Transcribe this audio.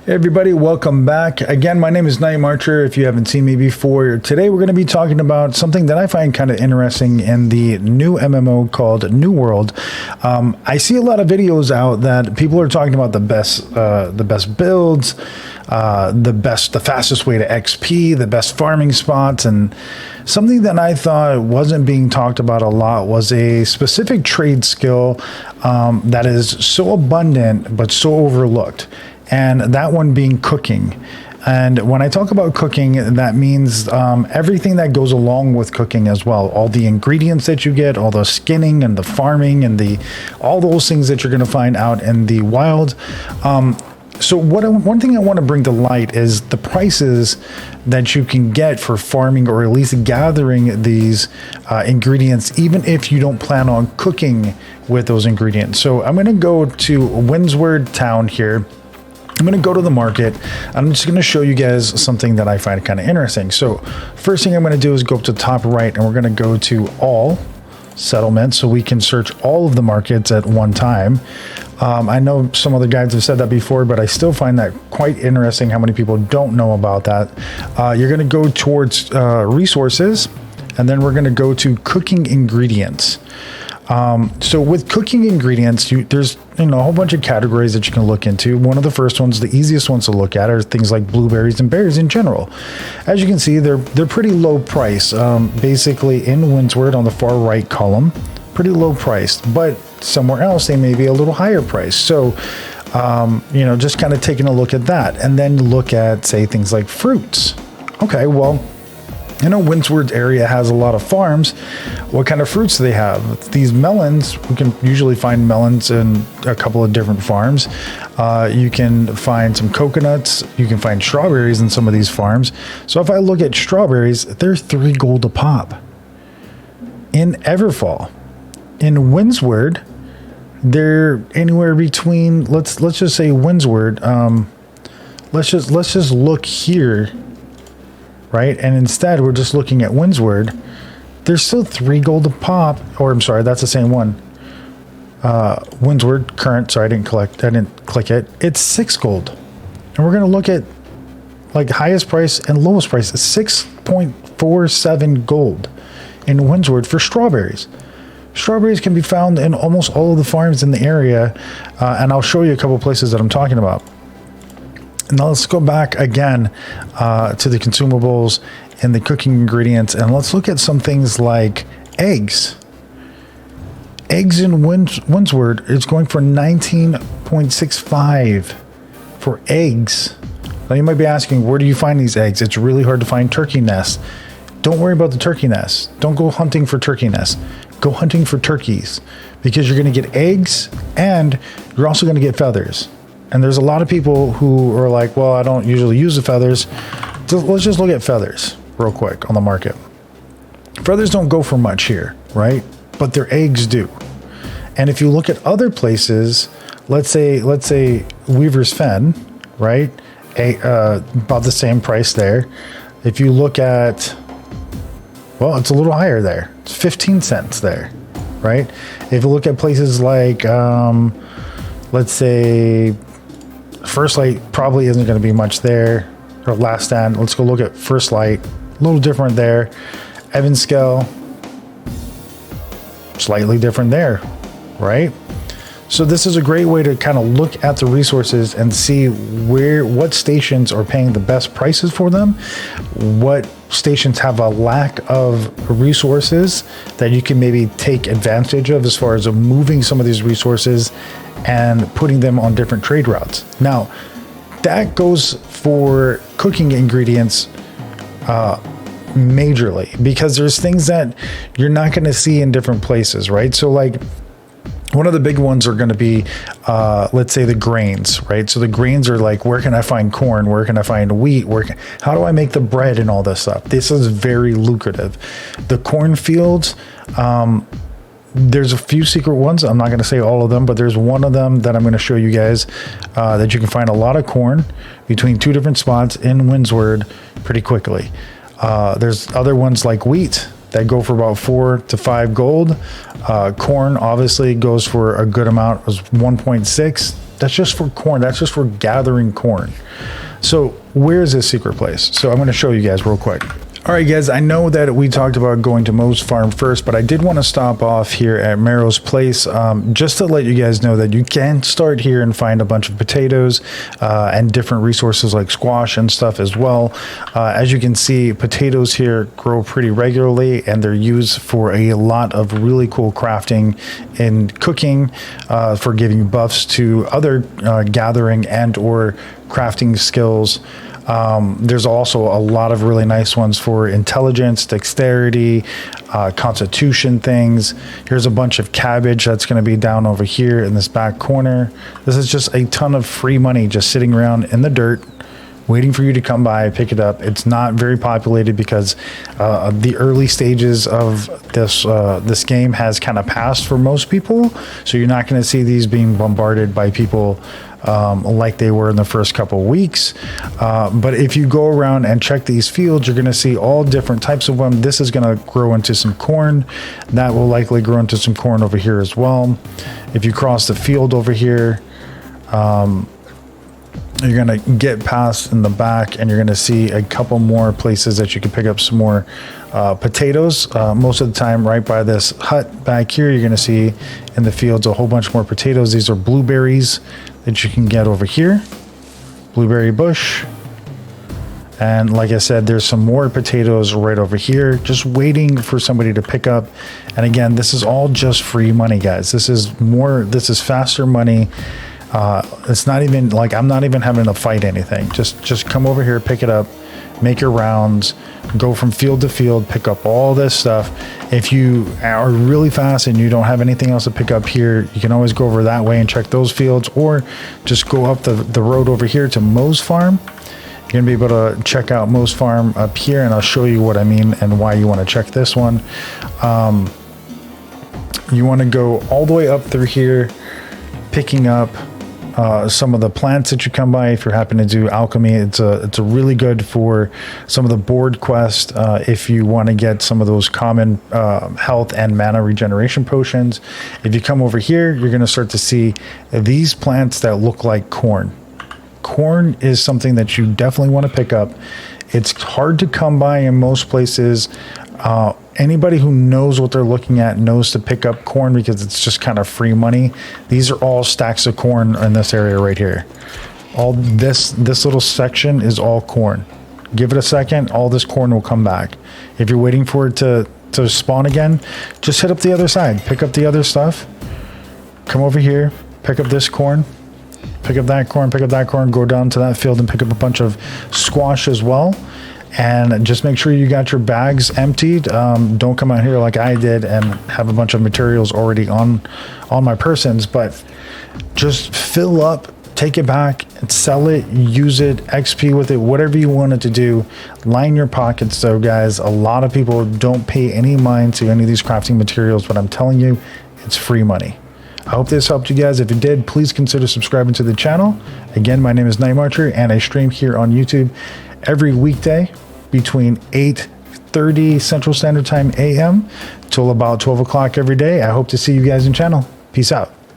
Hey everybody, welcome back. Again, my name is Night Marcher. If you haven't seen me before, today we're going to be talking about something that I find kind of interesting in the new MMO called New World. I see a lot of videos out that people are talking about the best builds, the fastest way to XP, the best farming spots, and something that I thought wasn't being talked about a lot was a specific trade skill that is so abundant but so overlooked. And that one being cooking. And when I talk about cooking, that means everything that goes along with cooking as well. All the ingredients that you get, all the skinning and the farming and all those things that you're going to find out in the wild. So one thing I want to bring to light is the prices that you can get for farming, or at least gathering these ingredients, even if you don't plan on cooking with those ingredients. So I'm going to go to Windsward Town here. I'm going to go to the market. I'm just going to show you guys something that I find kind of interesting. So first thing I'm going to do is go up to the top right, and we're going to go to all settlements so we can search all of the markets at one time. I know some other guys have said that before, but I still find that quite interesting how many people don't know about that. You're going to go towards resources, and then we're going to go to cooking ingredients. So with cooking ingredients, there's a whole bunch of categories that you can look into. One of the first ones, the easiest ones to look at, are things like blueberries and berries in general. As you can see, they're pretty low price. Basically in Windsward on the far right column, pretty low priced, but somewhere else they may be a little higher priced. So just kind of taking a look at that, and then look at, say, things like fruits. Okay, well, Windsward area has a lot of farms. What kind of fruits do they have? These melons, we can usually find melons in a couple of different farms. You can find some coconuts. You can find strawberries in some of these farms. So if I look at strawberries, they're 3 gold a pop. In Everfall, in Windsward, they're anywhere between, let's just say Windsward. Let's just look here. Right, and instead we're just looking at Windsward. There's still 3 gold a pop, or I'm sorry, that's the same one. Windsward current. Sorry, I didn't click it. It's 6 gold, and we're gonna look at like highest price and lowest price. 6.47 gold in Windsward for strawberries. Strawberries can be found in almost all of the farms in the area, and I'll show you a couple places that I'm talking about. Now let's go back again to the consumables and the cooking ingredients, and let's look at some things like eggs. Eggs in Windsward is going for 19.65 for eggs. Now you might be asking, where do you find these eggs? It's really hard to find turkey nests. Don't worry about the turkey nests. Don't go hunting for turkey nests. Go hunting for turkeys, because you're going to get eggs and you're also going to get feathers. And there's a lot of people who are like, well, I don't usually use the feathers. So let's just look at feathers real quick on the market. Feathers don't go for much here, right? But their eggs do. And if you look at other places, let's say Weaver's Fen, right? About the same price there. If you look at, well, it's a little higher there. It's 15 cents there, right? If you look at places like, let's say, First Light probably isn't going to be much there. Or Last Stand. Let's go look at First Light. A little different there. Evanscale. Slightly different there, right? So this is a great way to kind of look at the resources and see what stations are paying the best prices for them, what stations have a lack of resources that you can maybe take advantage of as far as moving some of these resources and putting them on different trade routes. Now, that goes for cooking ingredients majorly, because there's things that you're not going to see in different places, right? So like, one of the big ones are going to be, let's say, the grains, right? So the grains are like, where can I find corn? Where can I find wheat? How do I make the bread and all this stuff? This is very lucrative. The cornfields, there's a few secret ones. I'm not going to say all of them, but there's one of them that I'm going to show you guys that you can find a lot of corn between 2 different spots in Windsward pretty quickly. There's other ones like wheat that go for about 4 to 5 gold. Corn obviously goes for a good amount. It was 1.6 That's just for corn. That's just for gathering corn. So where's this secret place? So I'm going to show you guys real quick. All right, guys, I know that we talked about going to Mo's farm first, but I did want to stop off here at Merrill's place just to let you guys know that you can start here and find a bunch of potatoes and different resources like squash and stuff as well. As you can see, potatoes here grow pretty regularly, and they're used for a lot of really cool crafting and cooking for giving buffs to other gathering and or crafting skills. There's also a lot of really nice ones for intelligence, dexterity, constitution things. Here's a bunch of cabbage that's going to be down over here in this back corner. This is just a ton of free money just sitting around in the dirt, waiting for you to come by, pick it up. It's not very populated because the early stages of this game has kind of passed for most people. So you're not going to see these being bombarded by people like they were in the first couple of weeks. But if you go around and check these fields, you're going to see all different types of them. This is going to grow into some corn. That will likely grow into some corn over here as well. If you cross the field over here, you're going to get past in the back and you're going to see a couple more places that you can pick up some more potatoes. Most of the time right by this hut back here, you're going to see in the fields a whole bunch more potatoes. These are blueberries that you can get over here. Blueberry bush. And like I said, there's some more potatoes right over here, just waiting for somebody to pick up. And again, this is all just free money, guys. This is faster money. It's not even like I'm not even having to fight anything. Just come over here, pick it up, make your rounds, go from field to field, pick up all this stuff. If you are really fast and you don't have anything else to pick up here, you can always go over that way and check those fields, or just go up the road over here to Mo's farm. You're gonna be able to check out Mo's farm up here, and I'll show you what I mean and why you want to check this one. You want to go all the way up through here, picking up some of the plants that you come by. If you happen to do alchemy, it's a really good for some of the board quest. If you want to get some of those common health and mana regeneration potions, if you come over here, you're going to start to see these plants that look like corn. Corn is something that you definitely want to pick up. It's hard to come by in most places. Anybody who knows what they're looking at knows to pick up corn because it's just kind of free money. These are all stacks of corn in this area right here. All this little section is all corn. Give it a second, all this corn will come back. If you're waiting for it to spawn again, just hit up the other side, pick up the other stuff, come over here, pick up this corn, pick up that corn, pick up that corn, go down to that field and pick up a bunch of squash as well. And just make sure you got your bags emptied. Don't come out here like I did and have a bunch of materials already on my persons, but just fill up, take it back, and sell it, use it, XP with it, whatever you wanted to do. Line your pockets though, guys. A lot of people don't pay any mind to any of these crafting materials, but I'm telling you, it's free money. I hope this helped you guys. If it did, please consider subscribing to the channel. Again, my name is Nightmarcher, and I stream here on YouTube every weekday between 8:30 Central Standard Time AM till about 12 o'clock every day. I hope to see you guys in channel. Peace out.